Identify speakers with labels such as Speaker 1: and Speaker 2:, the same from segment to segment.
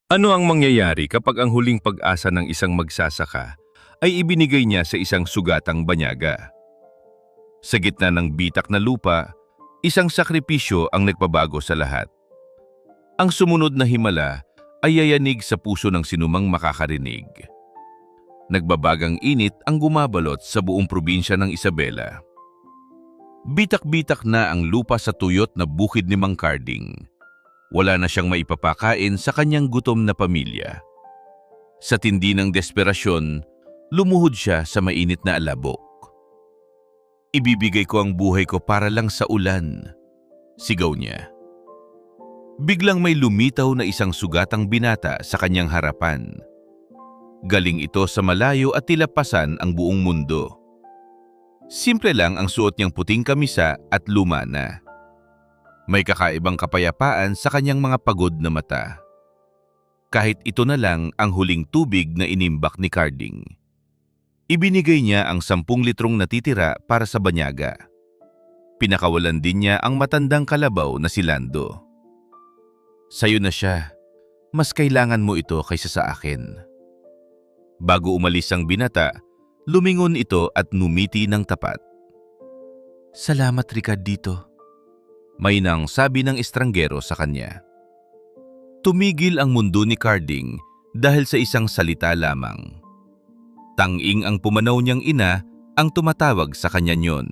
Speaker 1: Ano ang mangyayari kapag ang huling pag-asa ng isang magsasaka ay ibinigay niya sa isang sugatang banyaga? Sa gitna ng bitak na lupa, isang sakripisyo ang nagpabago sa lahat. Ang sumunod na himala ay yayanig sa puso ng sinumang makakarinig. Nagbabagang init ang gumabalot sa buong probinsya ng Isabela. Bitak-bitak na ang lupa sa tuyot na bukid ni Mang Carding. Wala na siyang maipapakain sa kanyang gutom na pamilya. Sa tindi ng desperasyon, lumuhod siya sa mainit na alabok. "Ibibigay ko ang buhay ko para lang sa ulan," sigaw niya. Biglang may lumitaw na isang sugatang binata sa kanyang harapan. Galing ito sa malayo at tila pasan ang buong mundo. Simple lang ang suot niyang puting kamisa at luma na. May kakaibang kapayapaan sa kanyang mga pagod na mata. Kahit ito na lang ang huling tubig na inimbak ni Carding. Ibinigay niya ang 10 litrong natitira para sa banyaga. Pinakawalan din niya ang matandang kalabaw na si Lando. "Sa'yo na siya. Mas kailangan mo ito kaysa sa akin." Bago umalis ang binata, lumingon ito at numiti ng tapat. "Salamat, Ricardito," may nang sabi ng estranggero sa kanya. Tumigil ang mundo ni Carding dahil sa isang salita lamang. Tanging ang pumanaw niyang ina ang tumatawag sa kanya niyon.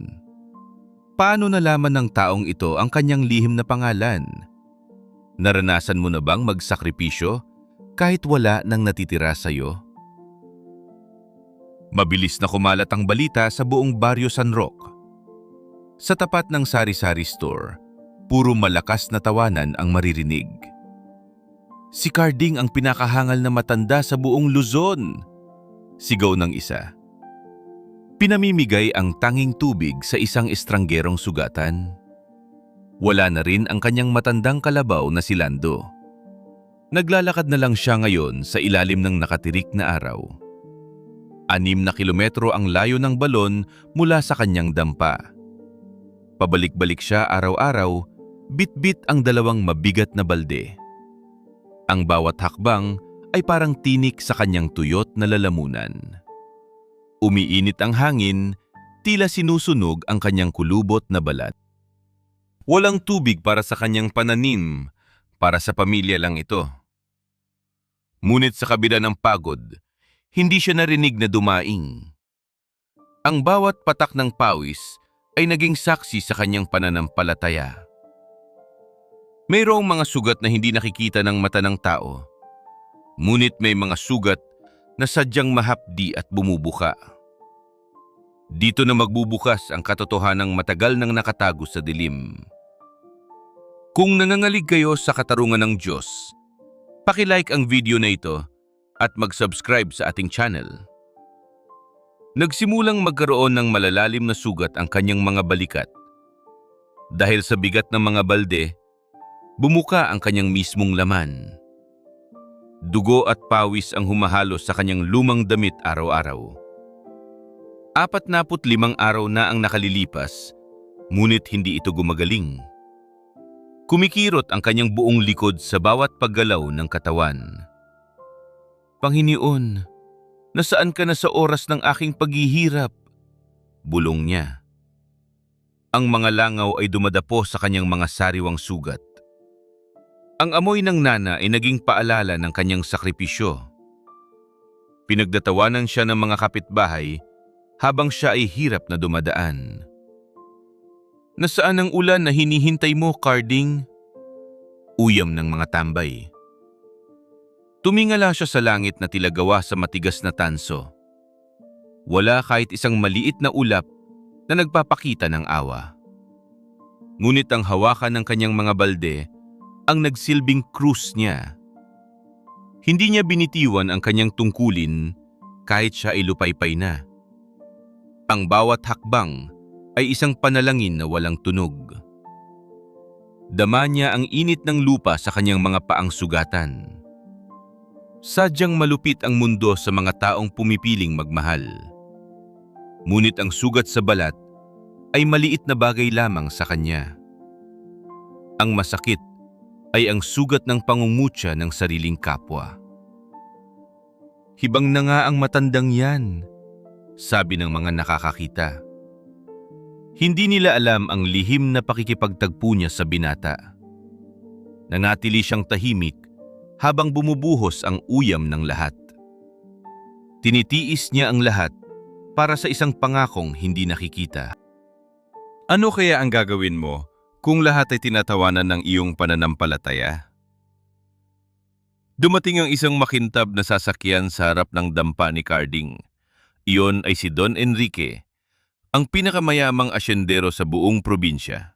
Speaker 1: Paano nalaman ng taong ito ang kanyang lihim na pangalan? Naranasan mo na bang magsakripisyo kahit wala nang natitira sa'yo? Mabilis na kumalat ang balita sa buong Baryo San Roque. Sa tapat ng sari-sari store, puro malakas na tawanan ang maririnig. "Si Carding ang pinakahangal na matanda sa buong Luzon!" sigaw ng isa. Pinamimigay ang tanging tubig sa isang estranggerong sugatan. Wala na rin ang kanyang matandang kalabaw na si Lando. Naglalakad na lang siya ngayon sa ilalim ng nakatirik na araw. 6 na kilometro ang layo ng balon mula sa kanyang dampa. Pabalik-balik siya araw-araw, bit-bit ang 2 mabigat na balde. Ang bawat hakbang ay parang tinik sa kanyang tuyot na lalamunan. Umiinit ang hangin, tila sinusunog ang kanyang kulubot na balat. Walang tubig para sa kanyang pananim, para sa pamilya lang ito. Ngunit sa kabila ng pagod, hindi siya narinig na dumaing. Ang bawat patak ng pawis ay naging saksi sa kanyang pananampalataya. Mayroong mga sugat na hindi nakikita ng mata ng tao, ngunit may mga sugat na sadyang mahapdi at bumubuka. Dito na magbubukas ang katotohanang matagal nang nakatago sa dilim. Kung nangangalig kayo sa katarungan ng Diyos, paki-like ang video na ito at mag-subscribe sa ating channel. Nagsimulang magkaroon ng malalalim na sugat ang kanyang mga balikat. Dahil sa bigat ng mga balde, bumuka ang kanyang mismong laman. Dugo at pawis ang humahalo sa kanyang lumang damit araw-araw. 45 araw na ang nakalilipas, ngunit hindi ito gumagaling. Kumikirot ang kanyang buong likod sa bawat paggalaw ng katawan. "Panginoon, nasaan ka na sa oras ng aking paghihirap?" bulong niya. Ang mga langaw ay dumadapo sa kanyang mga sariwang sugat. Ang amoy ng nana ay naging paalala ng kanyang sakripisyo. Pinagdatawanan siya ng mga kapitbahay habang siya ay hirap na dumadaan. "Nasaan ang ulan na hinihintay mo, Carding?" uyam ng mga tambay. Tumingala siya sa langit na tila gawa sa matigas na tanso. Wala kahit isang maliit na ulap na nagpapakita ng awa. Ngunit ang hawakan ng kanyang mga balde ang nagsilbing krus niya. Hindi niya binitiwan ang kanyang tungkulin kahit siya ay lupaypay na. Ang bawat hakbang ay isang panalangin na walang tunog. Dama niya ang init ng lupa sa kanyang mga paang sugatan. Sadyang malupit ang mundo sa mga taong pumipiling magmahal. Ngunit ang sugat sa balat ay maliit na bagay lamang sa kanya. Ang masakit ay ang sugat ng pangungutya ng sariling kapwa. "Hibang na nga ang matandang yan," sabi ng mga nakakakita. Hindi nila alam ang lihim na pakikipagtagpo niya sa binata. Nanatili siyang tahimik habang bumubuhos ang uyam ng lahat. Tinitiis niya ang lahat para sa isang pangakong hindi nakikita. Ano kaya ang gagawin mo kung lahat ay tinatawanan ng iyong pananampalataya? Dumating ang isang makintab na sasakyan sa harap ng dampa ni Carding. Iyon ay si Don Enrique, ang pinakamayamang asyendero sa buong probinsya.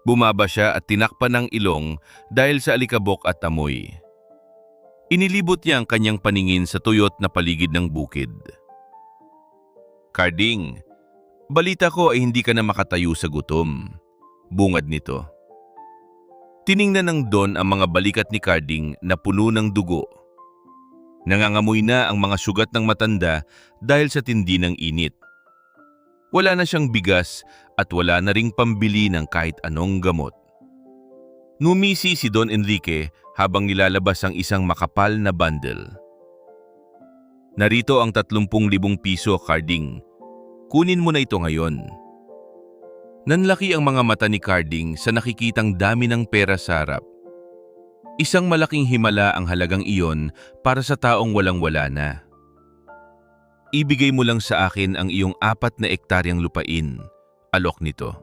Speaker 1: Bumaba siya at tinakpan ng ilong dahil sa alikabok at amoy. Inilibot niya ang kanyang paningin sa tuyot na paligid ng bukid. "Carding, balita ko ay hindi ka na makatayo sa gutom," bungad nito. Tiningnan ng Don ang mga balikat ni Carding na puno ng dugo. Nangangamoy na ang mga sugat ng matanda dahil sa tindi ng init. Wala na siyang bigas at wala na ring pambili ng kahit anong gamot. Numisi si Don Enrique habang nilalabas ang isang makapal na bundle. "Narito ang 30,000 piso, Carding. Kunin mo na ito ngayon." Nanlaki ang mga mata ni Carding sa nakikitang dami ng pera sa harap. Isang malaking himala ang halagang iyon para sa taong walang-wala na. "Ibigay mo lang sa akin ang iyong 4 na ektaryang lupain," alok nito.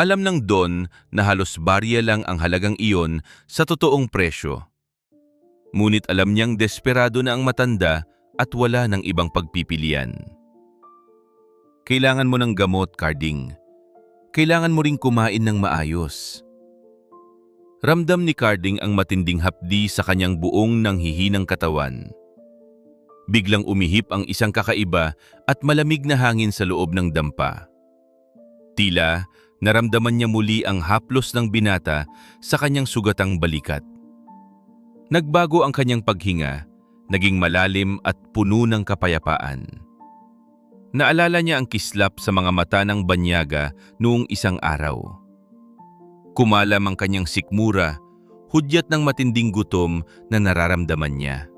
Speaker 1: Alam ng Don na halos barya lang ang halagang iyon sa totoong presyo. Ngunit alam niyang desperado na ang matanda at wala ng ibang pagpipilian. "Kailangan mo ng gamot, Carding. Kailangan mo ring kumain ng maayos." Ramdam ni Carding ang matinding hapdi sa kanyang buong nanghihinang katawan. Biglang umihip ang isang kakaiba at malamig na hangin sa loob ng dampa. Tila naramdaman niya muli ang haplos ng binata sa kanyang sugatang balikat. Nagbago ang kanyang paghinga, naging malalim at puno ng kapayapaan. Naalala niya ang kislap sa mga mata ng banyaga noong isang araw. Kumalam ang kanyang sikmura, hudyat ng matinding gutom na nararamdaman niya.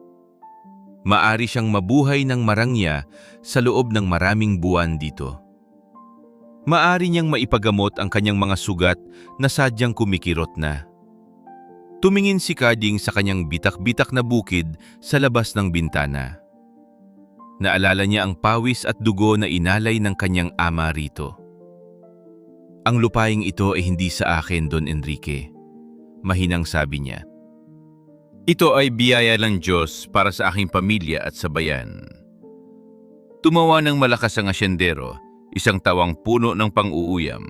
Speaker 1: Maari siyang mabuhay ng marangya sa loob ng maraming buwan dito. Maari niyang maipagamot ang kanyang mga sugat na sadyang kumikirot na. Tumingin si Carding sa kanyang bitak-bitak na bukid sa labas ng bintana. Naalala niya ang pawis at dugo na inalay ng kanyang ama rito. "Ang lupaing ito ay hindi sa akin, Don Enrique," mahinang sabi niya. "Ito ay biyaya ng Diyos para sa aking pamilya at sa bayan." Tumawa ng malakas ang asyendero, isang tawang puno ng pang-uuyam.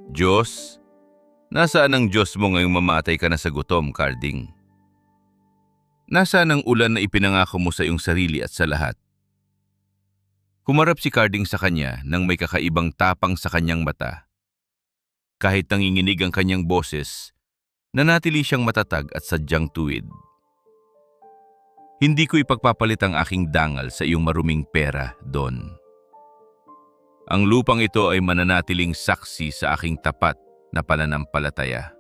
Speaker 1: "Diyos? Nasaan ang Diyos mo ngayong mamatay ka na sa gutom, Carding? Nasaan ang ulan na ipinangako mo sa iyong sarili at sa lahat?" Humarap si Carding sa kanya nang may kakaibang tapang sa kanyang mata. Kahit nanginginig ang kanyang boses, nanatili siyang matatag at sadyang tuwid. "Hindi ko ipagpapalit ang aking dangal sa iyong maruming pera, Don. Ang lupang ito ay mananatiling saksi sa aking tapat na pananampalataya."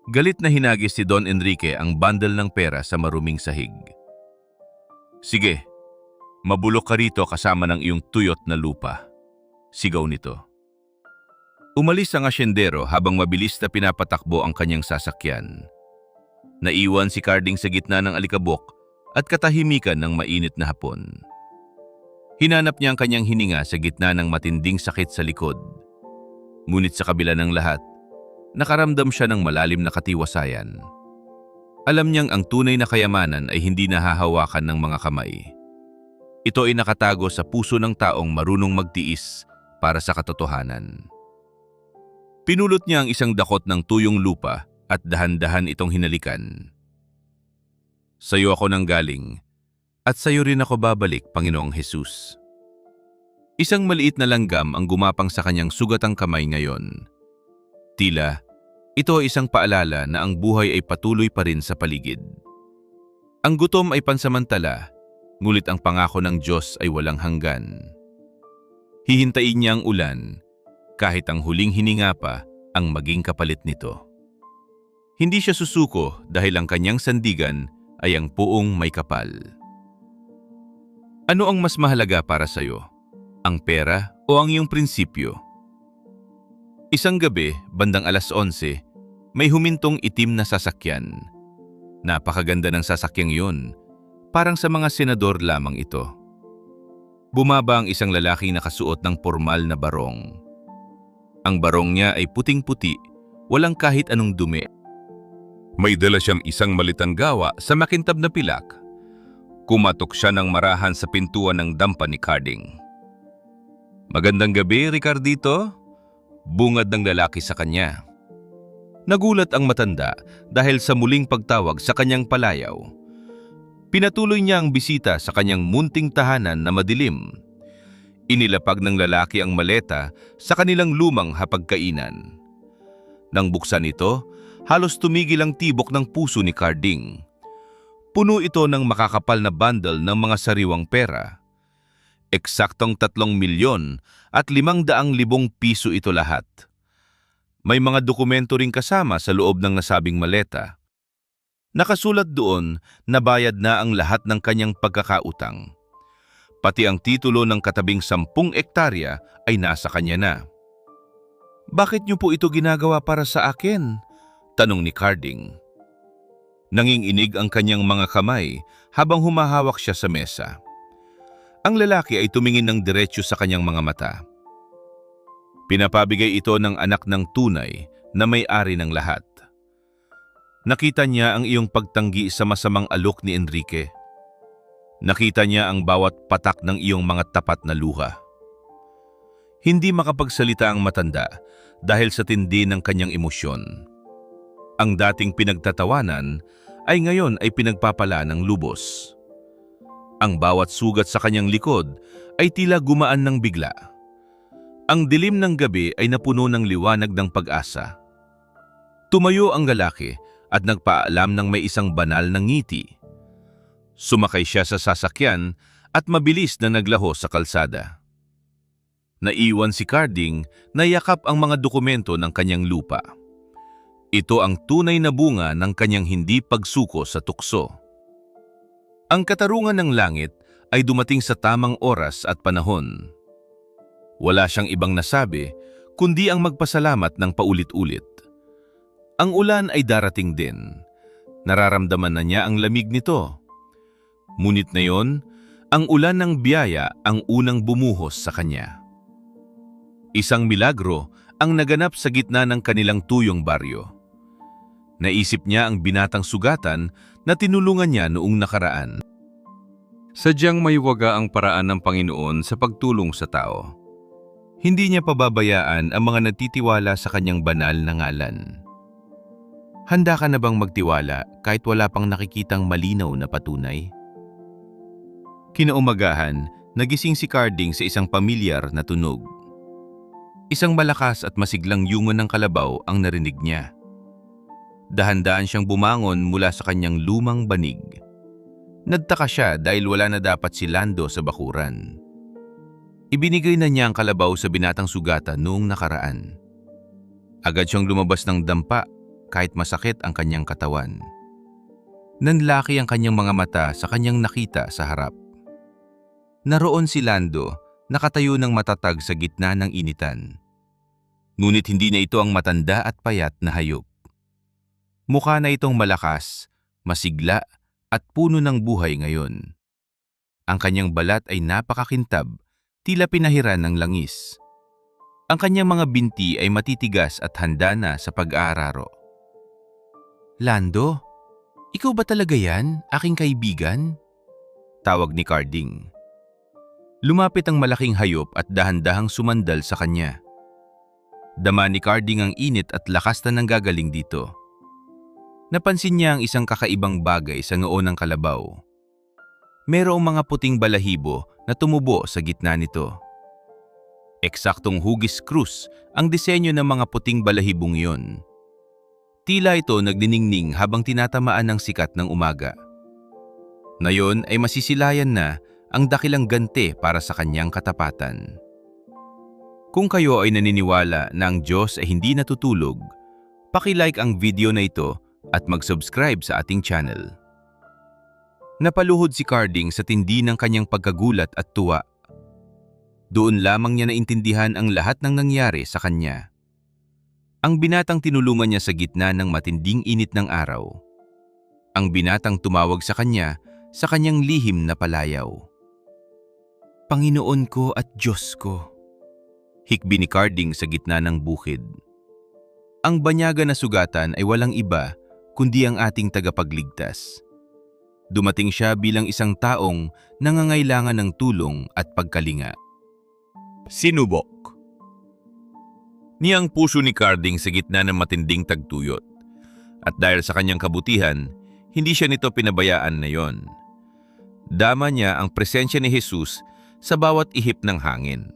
Speaker 1: Galit na hinagis si Don Enrique ang bundle ng pera sa maruming sahig. "Sige, mabulok ka rito kasama ng iyong tuyot na lupa," sigaw nito. Umalis ang asyendero habang mabilis na pinapatakbo ang kanyang sasakyan. Naiwan si Carding sa gitna ng alikabok at katahimikan ng mainit na hapon. Hinanap niya ang kanyang hininga sa gitna ng matinding sakit sa likod. Ngunit sa kabila ng lahat, nakaramdam siya ng malalim na katiwasayan. Alam niyang ang tunay na kayamanan ay hindi nahahawakan ng mga kamay. Ito ay nakatago sa puso ng taong marunong magtiis para sa katotohanan. Pinulot niya ang isang dakot ng tuyong lupa at dahan-dahan itong hinalikan. "Sa'yo ako nanggaling, at sa'yo rin ako babalik, Panginoong Jesus." Isang maliit na langgam ang gumapang sa kanyang sugatang kamay ngayon. Tila, ito ay isang paalala na ang buhay ay patuloy pa rin sa paligid. Ang gutom ay pansamantala, ngulit ang pangako ng Diyos ay walang hanggan. Hihintayin niya ang ulan, kahit ang huling hininga pa ang maging kapalit nito. Hindi siya susuko dahil ang kanyang sandigan ay ang puong may kapal. Ano ang mas mahalaga para sa'yo? Ang pera o ang iyong prinsipyo? Isang gabi, bandang 11:00, may humintong itim na sasakyan. Napakaganda ng sasakyang yun. Parang sa mga senador lamang ito. Bumaba ang isang lalaki na nakasuot ng pormal na barong. Ang barong niya ay puting-puti, walang kahit anong dumi. May dala siyang isang malitang gawa sa makintab na pilak. Kumatok siya ng marahan sa pintuan ng dampa ni Carding. "Magandang gabi, Ricardito," bungad ng lalaki sa kanya. Nagulat ang matanda dahil sa muling pagtawag sa kanyang palayaw. Pinatuloy niya ang bisita sa kanyang munting tahanan na madilim. Inilapag ng lalaki ang maleta sa kanilang lumang hapagkainan. Nang buksan ito, halos tumigil ang tibok ng puso ni Carding. Puno ito ng makakapal na bundle ng mga sariwang pera. Eksaktong 3,500,000 piso ito lahat. May mga dokumento ring kasama sa loob ng nasabing maleta. Nakasulat doon na bayad na ang lahat ng kanyang pagkakautang. Pati ang titulo ng katabing 10 ektarya ay nasa kanya na. "Bakit niyo po ito ginagawa para sa akin?" tanong ni Carding. Nanginginig ang kanyang mga kamay habang humahawak siya sa mesa. Ang lalaki ay tumingin ng diretsyo sa kanyang mga mata. Pinapabigay ito ng anak ng tunay na may-ari ng lahat. Nakita niya ang iyong pagtanggi sa masamang alok ni Enrique. Nakita niya ang bawat patak ng iyong mga tapat na luha. Hindi makapagsalita ang matanda dahil sa tindi ng kanyang emosyon. Ang dating pinagtatawanan ay ngayon ay pinagpapala ng lubos. Ang bawat sugat sa kanyang likod ay tila gumaan ng bigla. Ang dilim ng gabi ay napuno ng liwanag ng pag-asa. Tumayo ang lalaki at nagpaalam ng may isang banal na ngiti. Sumakay siya sa sasakyan at mabilis na naglaho sa kalsada. Naiwan si Carding na yakap ang mga dokumento ng kanyang lupa. Ito ang tunay na bunga ng kanyang hindi pagsuko sa tukso. Ang katarungan ng langit ay dumating sa tamang oras at panahon. Wala siyang ibang nasabi kundi ang magpasalamat ng paulit-ulit. Ang ulan ay darating din. Nararamdaman na niya ang lamig nito. Ngunit na yon, ang ulan ng biyaya ang unang bumuhos sa kanya. Isang milagro ang naganap sa gitna ng kanilang tuyong baryo. Naisip niya ang binatang sugatan na tinulungan niya noong nakaraan. Sadyang may waga ang paraan ng Panginoon sa pagtulong sa tao. Hindi niya pababayaan ang mga nagtitiwala sa kanyang banal na ngalan. Handa ka na bang magtiwala kahit wala pang nakikitang malinaw na patunay? Kinaumagahan, nagising si Carding sa isang pamilyar na tunog. Isang malakas at masiglang yungon ng kalabaw ang narinig niya. Dahan-dahan siyang bumangon mula sa kanyang lumang banig. Nagtaka siya dahil wala na dapat si Lando sa bakuran. Ibinigay na niya ang kalabaw sa binatang sugatan noong nakaraan. Agad siyang lumabas ng dampa kahit masakit ang kanyang katawan. Nanlaki ang kanyang mga mata sa kanyang nakita sa harap. Naroon si Lando, nakatayo ng matatag sa gitna ng initan. Ngunit hindi na ito ang matanda at payat na hayop. Mukha na itong malakas, masigla at puno ng buhay ngayon. Ang kanyang balat ay napakakintab, tila pinahiran ng langis. Ang kanyang mga binti ay matitigas at handa na sa pag-aararo. "Lando, ikaw ba talaga yan, aking kaibigan?" tawag ni Carding. Lumapit ang malaking hayop at dahan-dahang sumandal sa kanya. Dama ni Carding ang init at lakas na nanggagaling dito. Napansin niya ang isang kakaibang bagay sa noo ng kalabaw. Mayroong mga puting balahibo na tumubo sa gitna nito. Eksaktong hugis krus ang disenyo ng mga puting balahibong iyon. Tila ito nagdiningning habang tinatamaan ng sikat ng umaga. Ngayon ay masisilayan na ang dakilang ganti para sa kanyang katapatan. Kung kayo ay naniniwala na ang Diyos ay hindi natutulog, paki-like ang video na ito at mag-subscribe sa ating channel. Napaluhod si Carding sa tindi ng kanyang pagkagulat at tuwa. Doon lamang niya naintindihan ang lahat ng nangyari sa kanya. Ang binatang tinulungan niya sa gitna ng matinding init ng araw. Ang binatang tumawag sa kanya sa kanyang lihim na palayaw. Panginoon ko at Diyos ko. Hikbi ni Carding sa gitna ng bukid. Ang banyaga na sugatan ay walang iba kundi ang ating tagapagligtas. Dumating siya bilang isang taong nangangailangan ng tulong at pagkalinga. Sinubok. Niyang puso ni Carding sa gitna ng matinding tagtuyot. At dahil sa kanyang kabutihan, hindi siya nito pinabayaan na yon. Dama niya ang presensya ni Jesus sa bawat ihip ng hangin.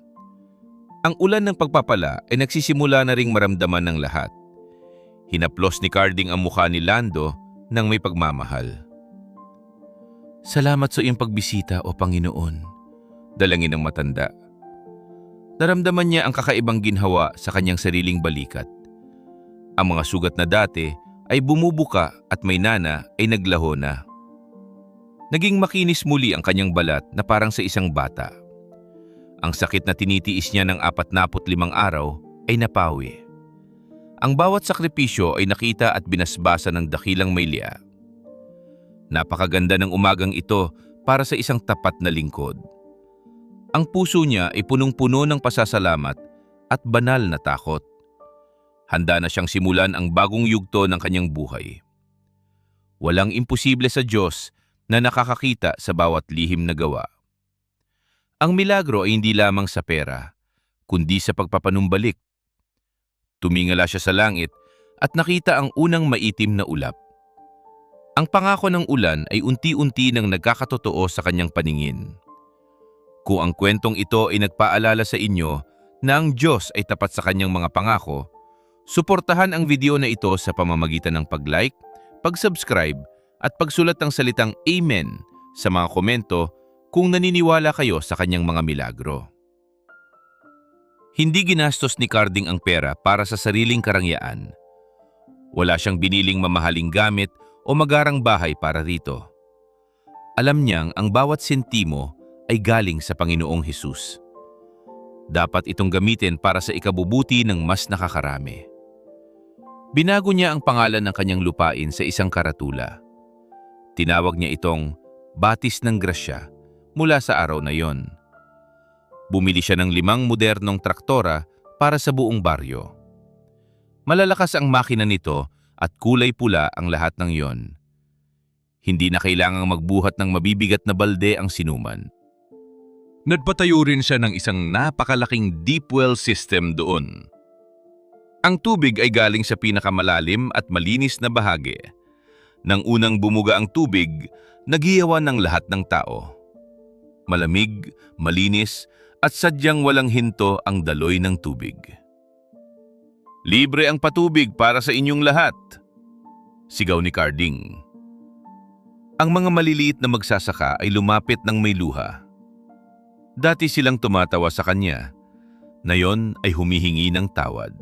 Speaker 1: Ang ulan ng pagpapala ay nagsisimula na ring maramdaman ng lahat. Hinaplos ni Carding ang mukha ni Lando ng may pagmamahal. Salamat sa iyong pagbisita, O Panginoon, dalangin ng matanda. Naramdaman niya ang kakaibang ginhawa sa kanyang sariling balikat. Ang mga sugat na dati ay bumubuka at may nana ay naglaho na. Naging makinis muli ang kanyang balat na parang sa isang bata. Ang sakit na tinitiis niya ng 45 araw ay napawi. Ang bawat sakripisyo ay nakita at binasbasa ng dakilang Maylea. Napakaganda ng umagang ito para sa isang tapat na lingkod. Ang puso niya ay punong-puno ng pasasalamat at banal na takot. Handa na siyang simulan ang bagong yugto ng kanyang buhay. Walang imposible sa Diyos na nakakakita sa bawat lihim na gawa. Ang milagro ay hindi lamang sa pera, kundi sa pagpapanumbalik. Tumingala siya sa langit at nakita ang unang maitim na ulap. Ang pangako ng ulan ay unti-unti nang nagkakatotoo sa kanyang paningin. Kung ang kwentong ito ay nagpaalala sa inyo na ang Diyos ay tapat sa kanyang mga pangako, suportahan ang video na ito sa pamamagitan ng pag-like, pag-subscribe at pagsulat ng salitang Amen sa mga komento kung naniniwala kayo sa kanyang mga milagro. Hindi ginastos ni Carding ang pera para sa sariling karangyaan. Wala siyang biniling mamahaling gamit o magarang bahay para rito. Alam niyang ang bawat sentimo ay galing sa Panginoong Hesus. Dapat itong gamitin para sa ikabubuti ng mas nakakarami. Binago niya ang pangalan ng kanyang lupain sa isang karatula. Tinawag niya itong Batis ng Grasya mula sa araw na yon. Bumili siya ng 5 modernong traktora para sa buong baryo. Malalakas ang makina nito at kulay pula ang lahat ng yon. Hindi na kailangang magbuhat ng mabibigat na balde ang sinuman. Nagpatayo rin siya ng isang napakalaking deep well system doon. Ang tubig ay galing sa pinakamalalim at malinis na bahagi. Nang unang bumuga ang tubig, naghiyawan ng lahat ng tao. Malamig, malinis, at sadyang walang hinto ang daloy ng tubig. Libre ang patubig para sa inyong lahat, sigaw ni Carding. Ang mga maliliit na magsasaka ay lumapit ng may luha. Dati silang tumatawa sa kanya, ngayon ay humihingi ng tawad.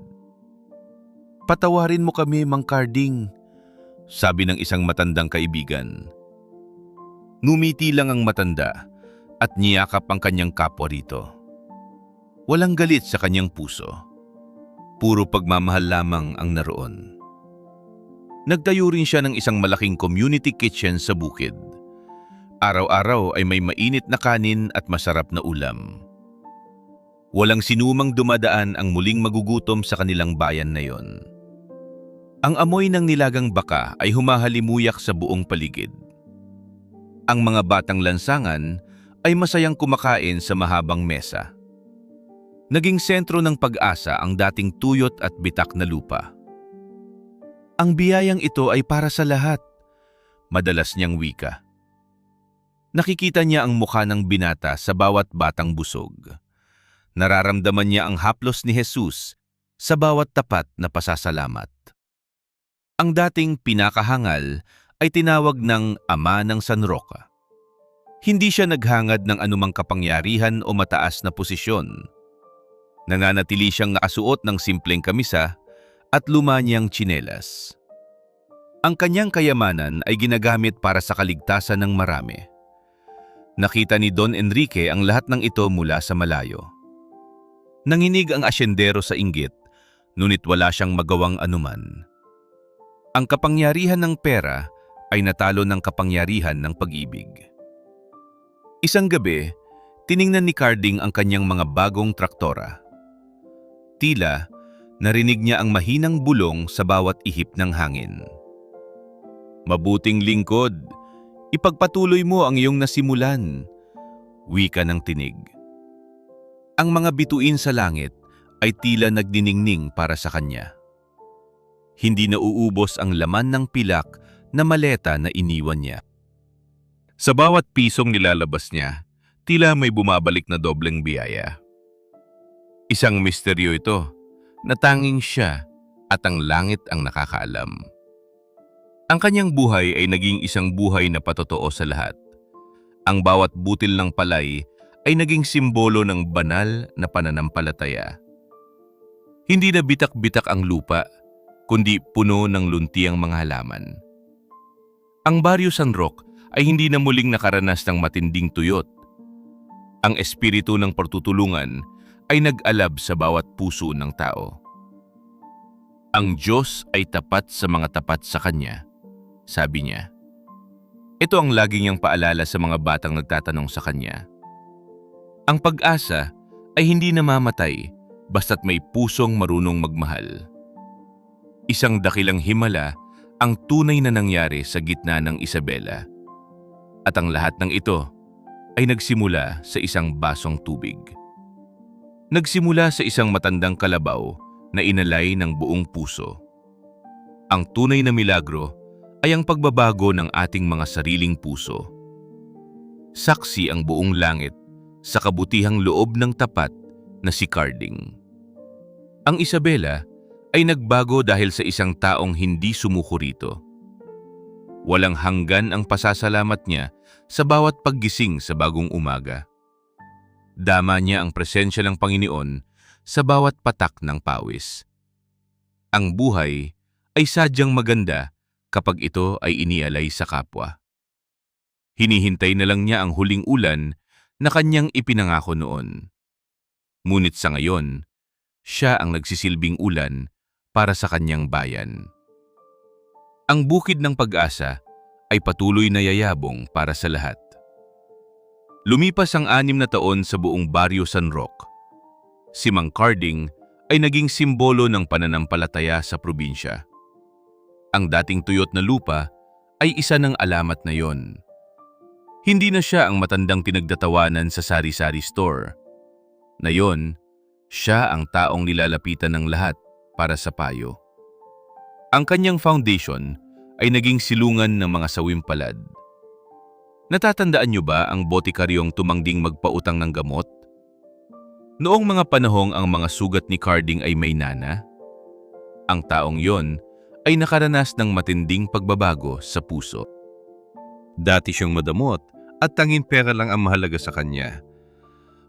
Speaker 1: Patawarin mo kami, Mang Carding, sabi ng isang matandang kaibigan. Ngumiti lang ang matanda at niyakap ang kanyang kapwa rito. Walang galit sa kanyang puso. Puro pagmamahal lamang ang naroon. Nagtayo rin siya ng isang malaking community kitchen sa bukid. Araw-araw ay may mainit na kanin at masarap na ulam. Walang sinumang dumadaan ang muling magugutom sa kanilang bayan na yon. Ang amoy ng nilagang baka ay humahalimuyak sa buong paligid. Ang mga batang lansangan ay masayang kumakain sa mahabang mesa. Naging sentro ng pag-asa ang dating tuyot at bitak na lupa. Ang biyayang ito ay para sa lahat, madalas niyang wika. Nakikita niya ang mukha ng binata sa bawat batang busog. Nararamdaman niya ang haplos ni Jesus sa bawat tapat na pasasalamat. Ang dating pinakahangal ay tinawag ng Ama ng San Roque. Hindi siya naghangad ng anumang kapangyarihan o mataas na posisyon. Nananatili siyang nakasuot ng simpleng kamisa at luma niyang tsinelas. Ang kanyang kayamanan ay ginagamit para sa kaligtasan ng marami. Nakita ni Don Enrique ang lahat ng ito mula sa malayo. Nanginig ang asyendero sa inggit, ngunit wala siyang magawang anuman. Ang kapangyarihan ng pera ay natalo ng kapangyarihan ng pag-ibig. Isang gabi, tiningnan ni Carding ang kanyang mga bagong traktora. Tila, narinig niya ang mahinang bulong sa bawat ihip ng hangin. "Mabuting lingkod, ipagpatuloy mo ang iyong nasimulan," wika ng tinig. Ang mga bituin sa langit ay tila nagdiningning para sa kanya. Hindi nauubos ang laman ng pilak na maleta na iniwan niya. Sa bawat pisong nilalabas niya, tila may bumabalik na dobleng biyaya. Isang misteryo ito na tanging siya at ang langit ang nakakaalam. Ang kanyang buhay ay naging isang buhay na patotoo sa lahat. Ang bawat butil ng palay ay naging simbolo ng banal na pananampalataya. Hindi na bitak-bitak ang lupa, kundi puno ng luntiang mga halaman. Ang Barrio San Roque ay hindi na muling nakaranas ng matinding tuyot. Ang espiritu ng pagtutulungan ay nag-alab sa bawat puso ng tao. Ang Diyos ay tapat sa mga tapat sa Kanya, sabi niya. Ito ang lagi niyang paalala sa mga batang nagtatanong sa Kanya. Ang pag-asa ay hindi namamatay basta't may pusong marunong magmahal. Isang dakilang himala ang tunay na nangyari sa gitna ng Isabela. At ang lahat ng ito ay nagsimula sa isang basong tubig. Nagsimula sa isang matandang kalabaw na inalay ng buong puso. Ang tunay na milagro ay ang pagbabago ng ating mga sariling puso. Saksi ang buong langit sa kabutihang loob ng tapat na si Carding. Ang Isabela ay nagbago dahil sa isang taong hindi sumuko rito. Walang hanggan ang pasasalamat niya sa bawat paggising sa bagong umaga. Dama niya ang presensya ng Panginoon sa bawat patak ng pawis. Ang buhay ay sadyang maganda kapag ito ay inialay sa kapwa. Hinihintay na lang niya ang huling ulan na kanyang ipinangako noon. Ngunit sa ngayon, siya ang nagsisilbing ulan para sa kanyang bayan. Ang bukid ng pag-asa ay patuloy na yayabong para sa lahat. Lumipas ang 6 na taon sa buong Barrio San Roque. Si Mang Carding ay naging simbolo ng pananampalataya sa probinsya. Ang dating tuyot na lupa ay isa ng alamat na yon. Hindi na siya ang matandang pinagdatawanan sa sari-sari store. Ngayon, siya ang taong nilalapitan ng lahat para sa payo. Ang kanyang foundation ay naging silungan ng mga sawimpalad. Natatandaan niyo ba ang botikaryong tumangding magpautang ng gamot? Noong mga panahong ang mga sugat ni Carding ay may nana, ang taong yon ay nakaranas ng matinding pagbabago sa puso. Dati siyang madamot at tanging pera lang ang mahalaga sa kanya.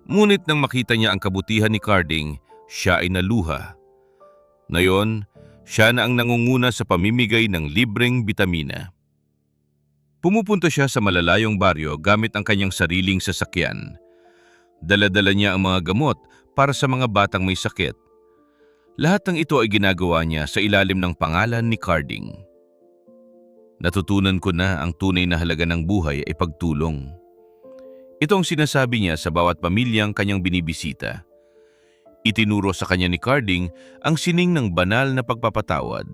Speaker 1: Ngunit nang makita niya ang kabutihan ni Carding, siya ay naluha. Ngayon, siya na ang nangunguna sa pamimigay ng libreng bitamina. Pumupunta siya sa malalayong baryo gamit ang kanyang sariling sasakyan. Dala-dala niya ang mga gamot para sa mga batang may sakit. Lahat ng ito ay ginagawa niya sa ilalim ng pangalan ni Carding. Natutunan ko na ang tunay na halaga ng buhay ay pagtulong. Ito ang sinasabi niya sa bawat pamilyang kanyang binibisita. Itinuro sa kanya ni Carding ang sining ng banal na pagpapatawad.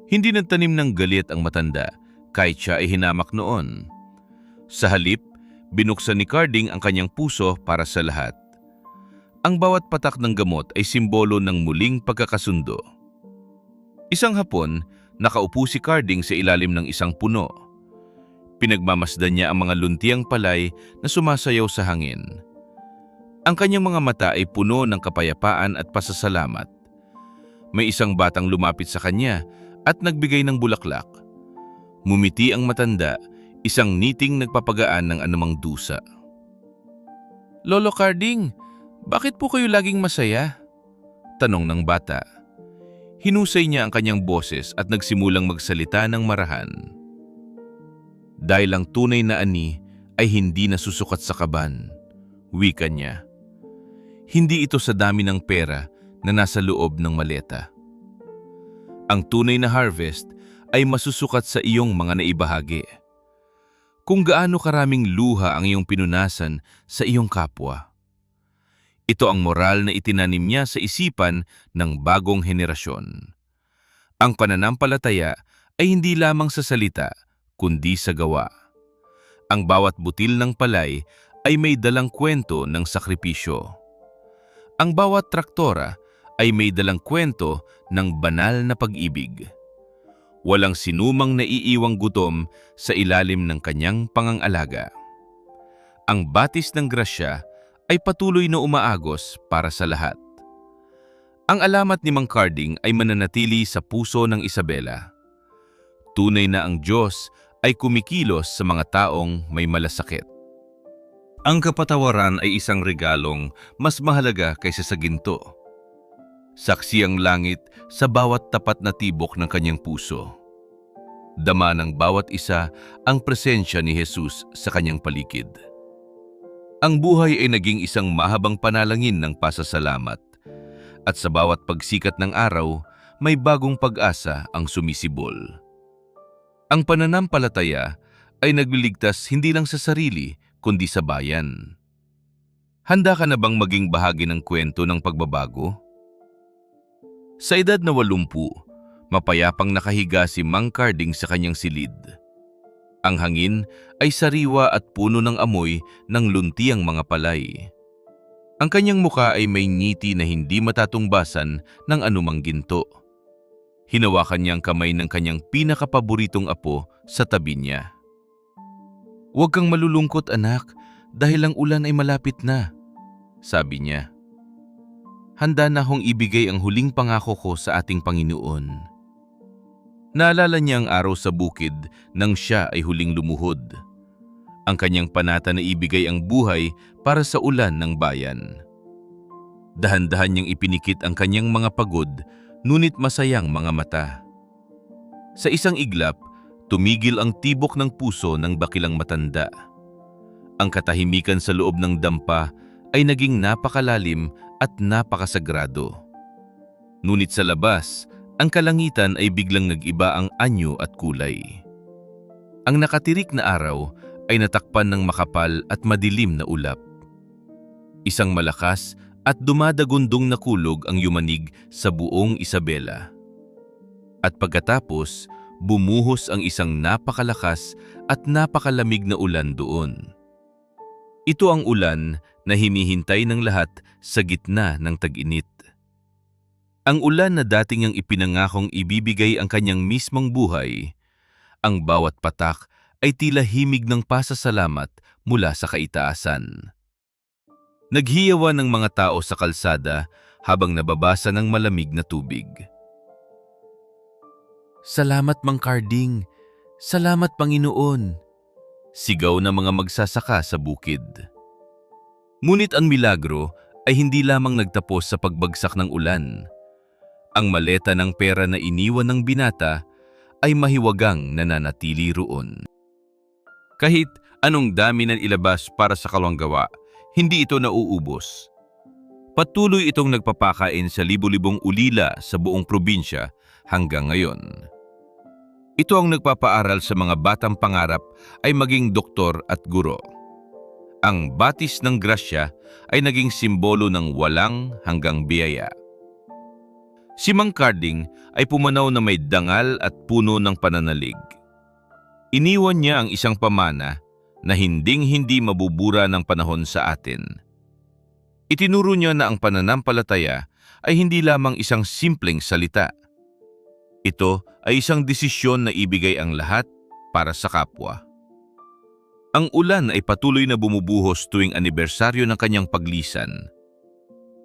Speaker 1: Hindi nagtanim ng galit ang matanda kahit siya ay hinamak noon. Sa halip, binuksan ni Carding ang kanyang puso para sa lahat. Ang bawat patak ng gamot ay simbolo ng muling pagkakasundo. Isang hapon, nakaupo si Carding sa ilalim ng isang puno. Pinagmamasdan niya ang mga luntiang palay na sumasayaw sa hangin. Ang kanyang mga mata ay puno ng kapayapaan at pasasalamat. May isang batang lumapit sa kanya at nagbigay ng bulaklak. Mumiti ang matanda, isang niting nagpapagaan ng anumang dusa. "Lolo Carding, Bakit po kayo laging masaya? Tanong ng bata. Hinusay niya ang kanyang boses at nagsimulang magsalita ng marahan. Dahil ang tunay na ani ay hindi nasusukat sa kaban, wika niya. Hindi ito sa dami ng pera na nasa loob ng maleta. Ang tunay na harvest ay masusukat sa iyong mga naibahagi. Kung gaano karaming luha ang iyong pinunasan sa iyong kapwa. Ito ang moral na itinanim niya sa isipan ng bagong henerasyon. Ang pananampalataya ay hindi lamang sa salita, kundi sa gawa. Ang bawat butil ng palay ay may dalang kwento ng sakripisyo. Ang bawat traktora ay may dalang kwento ng banal na pag-ibig. Walang sinumang naiiwang gutom sa ilalim ng kanyang pangangalaga. Ang batis ng grasya ay patuloy na umaagos para sa lahat. Ang alamat ni Mang Carding ay mananatili sa puso ng Isabela. Tunay na ang Diyos ay kumikilos sa mga taong may malasakit. Ang kapatawaran ay isang regalong mas mahalaga kaysa sa ginto. Saksi ang langit sa bawat tapat na tibok ng kanyang puso. Dama ng bawat isa ang presensya ni Jesus sa kanyang paligid. Ang buhay ay naging isang mahabang panalangin ng pasasalamat at sa bawat pagsikat ng araw, may bagong pag-asa ang sumisibol. Ang pananampalataya ay nagliligtas hindi lang sa sarili kundi sa bayan. Handa ka na bang maging bahagi ng kwento ng pagbabago? Sa edad na 80, mapayapang nakahiga si Mang Carding sa kanyang silid. Ang hangin ay sariwa at puno ng amoy ng luntiang mga palay. Ang kanyang muka ay may ngiti na hindi matatungbasan ng anumang ginto. Hinawakan niya ang kamay ng kanyang pinakapaboritong apo sa tabi niya. "Huwag kang malulungkot, anak, dahil ang ulan ay malapit na," sabi niya. "Handa na akong ibigay ang huling pangako ko sa ating Panginoon." Naalala niya ang araw sa bukid nang siya ay huling lumuhod. Ang kanyang panata na ibigay ang buhay para sa ulan ng bayan. Dahan-dahan niyang ipinikit ang kanyang mga pagod, ngunit masayang mga mata. Sa isang iglap, tumigil ang tibok ng puso ng bakilang matanda. Ang katahimikan sa loob ng dampa ay naging napakalalim at napakasagrado. Ngunit sa labas, ang kalangitan ay biglang nag-iba ang anyo at kulay. Ang nakatirik na araw ay natakpan ng makapal at madilim na ulap. Isang malakas at dumadagundong na kulog ang yumanig sa buong Isabela. At pagkatapos, bumuhos ang isang napakalakas at napakalamig na ulan doon. Ito ang ulan na hinihintay ng lahat sa gitna ng tag-init. Ang ulan na dating niyang ipinangakong ibibigay ang kanyang mismong buhay, ang bawat patak ay tila himig ng pasasalamat mula sa kaitaasan. Naghiyawan ng mga tao sa kalsada habang nababasa ng malamig na tubig. "Salamat, Mang Carding! Salamat, Panginoon!" Sigaw ng mga magsasaka sa bukid. Ngunit ang milagro ay hindi lamang nagtapos sa pagbagsak ng ulan. Ang maleta ng pera na iniwan ng binata ay mahiwagang nananatili roon. Kahit anong dami na ilabas para sa kalawanggawa, hindi ito nauubos. Patuloy itong nagpapakain sa libu-libong ulila sa buong probinsya hanggang ngayon. Ito ang nagpapaaral sa mga batang pangarap ay maging doktor at guro. Ang batis ng grasya ay naging simbolo ng walang hanggang biyaya. Si Mang Carding ay pumanaw na may dangal at puno ng pananalig. Iniwan niya ang isang pamana na hinding-hindi mabubura ng panahon sa atin. Itinuro niya na ang pananampalataya ay hindi lamang isang simpleng salita. Ito ay isang desisyon na ibigay ang lahat para sa kapwa. Ang ulan ay patuloy na bumubuhos tuwing anibersaryo ng kanyang paglisan.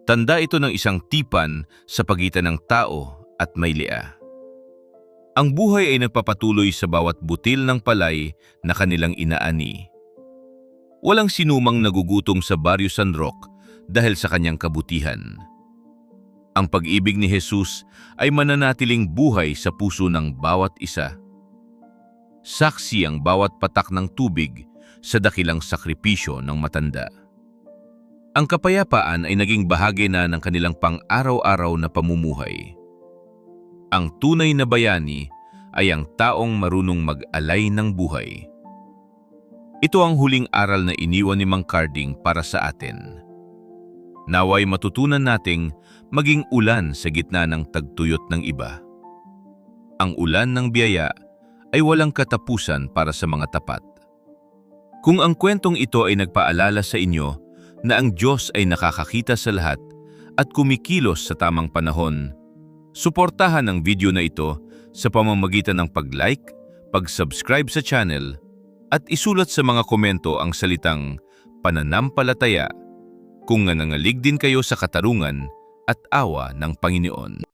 Speaker 1: Tanda ito ng isang tipan sa pagitan ng tao at maylia. Ang buhay ay nagpapatuloy sa bawat butil ng palay na kanilang inaani. Walang sinumang nagugutom sa Barrio San Roque dahil sa kanyang kabutihan. Ang pag-ibig ni Jesus ay mananatiling buhay sa puso ng bawat isa. Saksi ang bawat patak ng tubig sa dakilang sakripisyo ng matanda. Ang kapayapaan ay naging bahagi na ng kanilang pang-araw-araw na pamumuhay. Ang tunay na bayani ay ang taong marunong mag-alay ng buhay. Ito ang huling aral na iniwan ni Mang Carding para sa atin. Naway matutunan nating maging ulan sa gitna ng tagtuyot ng iba. Ang ulan ng biyaya ay walang katapusan para sa mga tapat. Kung ang kwentong ito ay nagpaalala sa inyo na ang Diyos ay nakakakita sa lahat at kumikilos sa tamang panahon, suportahan ang video na ito sa pamamagitan ng pag-like, pag-subscribe sa channel, at isulat sa mga komento ang salitang pananampalataya kung nangangalig din kayo sa katarungan at awa ng Panginoon.